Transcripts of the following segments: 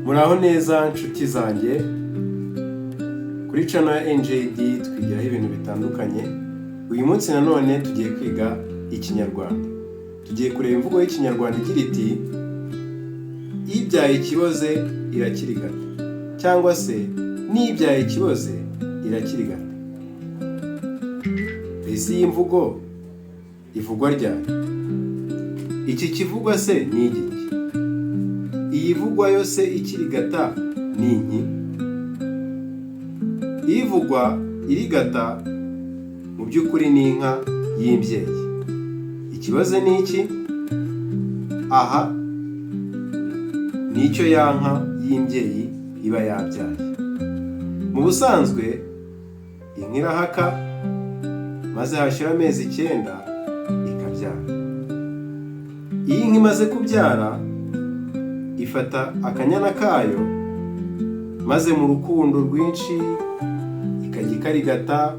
Muraho neza nshuti zanjye, kuri channel ya NJD twigiraho ibintu bitandukanye. Uyu munsi nanone tugiye kwiga ikinyarwanda. Tugiye kureba imvugo y'ikinyarwanda igira iti ibyaye ikiboze irakirigata, cyangwa se n'ibyaye ikiboze irakirigata. Ese iyi mvugo ivugwa ryari? Iki kivugwa se ni iki? Iyi vugwa yose ikirigata ni iki? Ivugwa irigata mu by'ukuri ni inka y'imbyeyi. Ikibazo ni iki? Aha nicyo ya nka y'imbyeyi iba yabyaye. Mu busanzwe inka irahaka maze hashira amezi 9 ikabyara. Iyi nka imaze kubyara ifata akanyana kayo maze mu rukundo rwinshi ikajya ikarigata,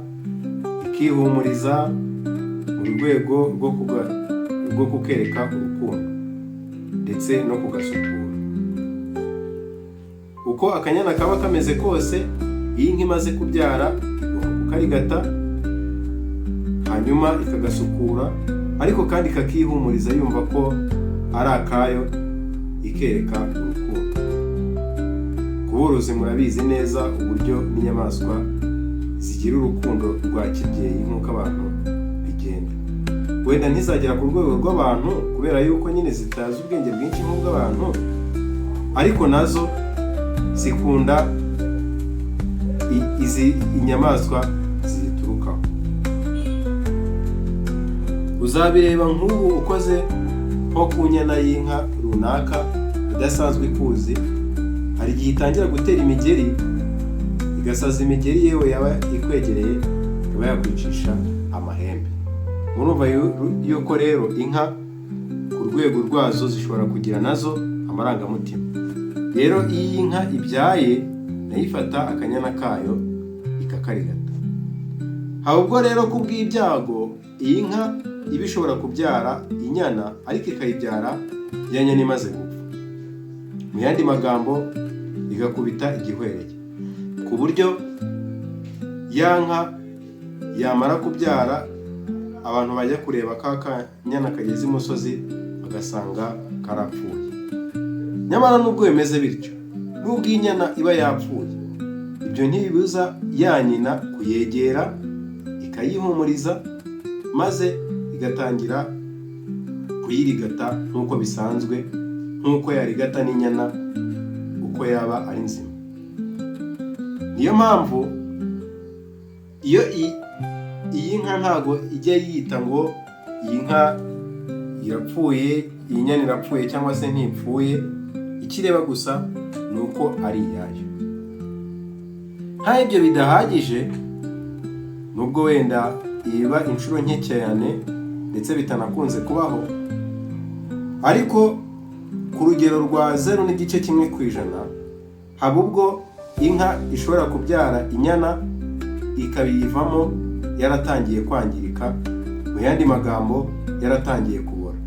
ikihumuriza mu rwego rwo kukereka urukundo ndetse no kugasukura. Uko akanyana kaba kameze kose, iyi nka imaze kubyara igomba kukarigata, hanyuma ikagasukura, ariko kandi kakihumuriza yumva ko ari akayo, ikereka urukundo. Kuborozi murabizi neza uburyo n'inyamaswa zigira urukundo rwa kibyeyi nk'uko abantu bigenda. Wenda ntizagera ku rwego rw'abantu kubera yuko nyine zitazi ubwenge bwinshi nk'ubw'abantu, ariko nazo zikunda izi inyamaswa ziturukaho. Uzabireba nk'ubu ukoze nko ku nyana y'inka runaka idasanzwe ikuzi, hari igihe itangira gutera imigeri, igasaza imigeri yewe yaba ikwegereye ikaba yakwicisha amahembe. Murumva yuko rero inka ku rwego rwazo zishobora kugira nazo amarangamutima. Rero iyi nka ibyaye nayifata akanyana kayo ikakarigata. Ahubwo rero kubw'ibyago iyi nka iba ishobora kubyara inyana, ariko ikayibyara ya nyana imaze gupfa. Mu yandi magambo igakubita igihwereye, ku buryo ya nka yamara kubyara abantu bajya kureba ka kanyana kageze imusozi bagasanga karapfuye. Nyamara nubwo bimeze bityo, nubwo inyana iba yapfuye, ibyo ntibibuza ya nyina kuyegera ikayihumuriza maze igatangira kuyirigata nk'uko bisanzwe, nk'uko yarigata n'inyana uko yaba ari nzima. Niyo mpamvu iyo iyi nka ntago ijya yita ngo iyi nka irapfuye, iyi nyana irapfuye cyangwa se ntipfuye. Ikireba gusa ni uko ari iyayo. Nta ibyo bidahagije, nubwo wenda iba inshuro nke cyane ndetse bitanakunze kubaho, ariko ku rugero rwa 0.1%, haba ubwo inka ishobora kubyara inyana ikabiyivamo yaratangiye kwangirika, mu yandi magambo yaratangiye kubora.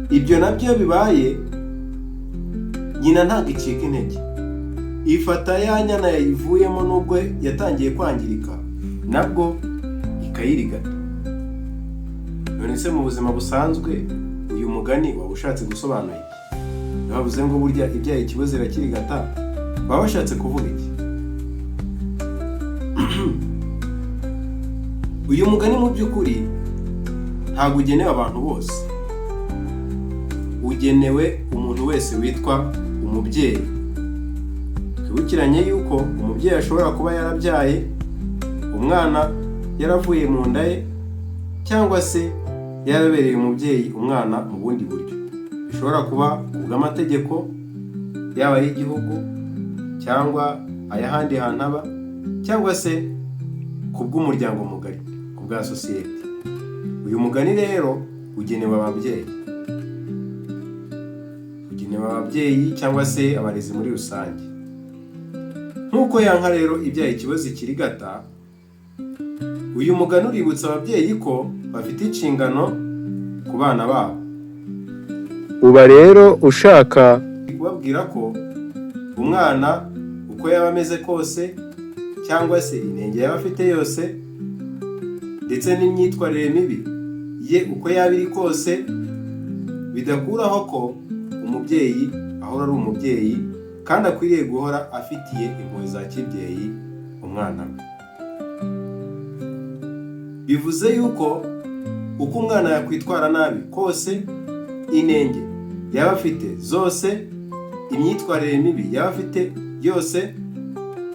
Ibyo nabyo bibaye, nyina ntabwo icika intege, ifata ya nyana yayivuyemo nubwo yatangiye kwangirika, nabwo ikayirigata. None se mu buzima busanzwe uyu mugani waba ushatse gusobanura iki? Bavuze ngo burya ibyaye ikiboze irakirigata, baba bashatse kuvuga iki? Uyu mugani mu by'ukuri ntabwo ugenewe abantu bose, ugenewe umuntu wese witwa umubyeyi. Twibukiranye yuko umubyeyi ashobora kuba yarabyaye, umwana yaravuye mu nda ye, cyangwa se yarabereye umubyeyi umwana mu bundi buryo. Bishobora kuba kubw'amategeko yaba y'igihugu cyangwa ayahandi hantu aba, cyangwa se kubw'umuryango mugari, kubwa sosiyete. Uyu mugani rero ugenewe ababyeyi, ababyeyi cyangwa se abarezi muri rusange. Nk'uko ya nka rero ibyaye ikiboze ikirigata, uyu mugani uributsa ababyeyi ko bafite inshingano ku bana babo. Uba rero ushaka kubabwira ko umwana uko yaba ameze kose cyangwa se inenge yaba afite yose ndetse n'imyitwarire mibi ye uko yaba iri kose, bidakuraho ko umubyeyi ahora ari umubyeyi kandi akwiriye guhora afitiye impuhwe za kibyeyi umwana we. Bivuze yuko uko umwana yakwitwara nabi kose, inenge yaba afite zose, imyitwarire mibi yaba afite yose,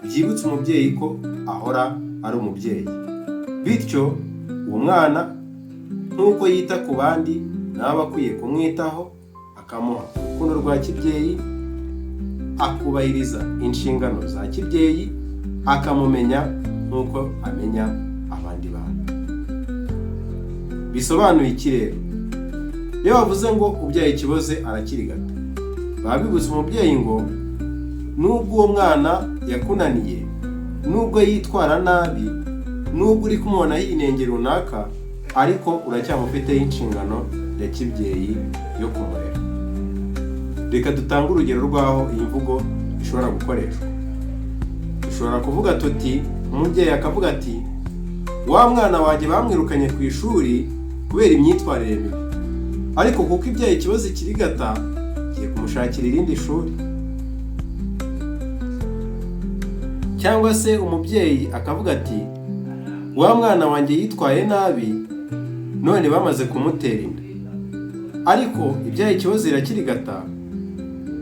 byibutsa umubyeyi ko ahora ari umubyeyi. Bityo uwo mwana nk'uko yita ku bandi nawe aba akwiye kumwitaho, akamuha urukundo rwa kibyeyi, akubahiriza inshingano za kibyeyi, akamumenya nk'uko amenya abandi bantu. Bisobanuye iki rero? Iyo bavuze ngo ubyaye ikiboze arakiri gato, baba bibutsa umubyeyi ngo nubwo uwo mwana yakunaniye, nubwo yitwara nabi, nubwo uri kumubona inenge runaka, ariko uracyamufiteho inshingano ya kibyeyi yo kumurera. Reka dutange urugero rw'aho iyi mvugo ishobora gukoreshwa. Dushobora kuvuga tuti, umubyeyi akavuga ati, wa mwana wanjye bamwirukanye ku ishuri kubera imyitwarire mibi, ariko kuko ibyaye ikibazo kirigata ngiye kumushakira irindi shuri. Cyangwa se umubyeyi akavuga ati, wa mwana wanjye yitwaye nabi none bamaze kumutera inda, ariko ibyaye ikibazo irakirigata,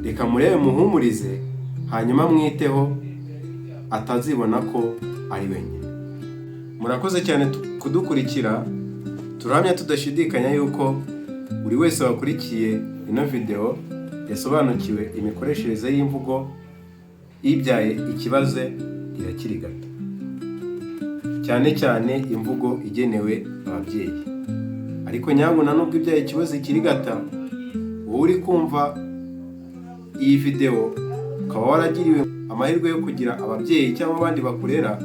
reka murebe muhumurize hanyuma mwiteho atazibona ko ari wenyine. Murakoze cyane kudukurikira. Turahamya tudashidikanya yuko buri wese wakurikiye ino video yasobanukiwe imikoreshereze y'imvugo ibyaye ikibazo irakirigata, cyane cyane imvugo igenewe ababyeyi. Ariko nyabuna nubwo ibyaye ikibazo ikirigata, wowe uri kumva iyi video ukaba waragiriwe amahirwe yo kugira ababyeyi cyangwa abandi bakurera,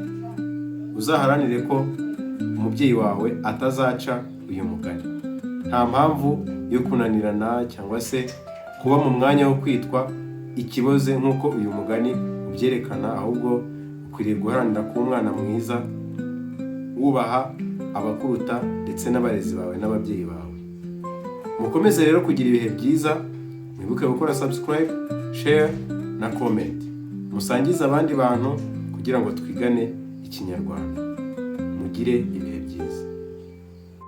uzaharanire ko umubyeyi wawe atazaca uyu mugani. Nta mpamvu yo kunanirana cyangwa se kuba mu mwanya wo kwitwa ikiboze nk'uko uyu mugani ubyerekana, ahubwo ukwiriye guharanira kuba umwana mwiza, wubaha abakuruta ndetse n'abarezi bawe n'ababyeyi bawe. Mukomeze rero kugira ibihe byiza, mwibuke gukora subscribe, share na comment. Musangize abandi bantu kugira ngo twigane Ikinyarwanda. Mugire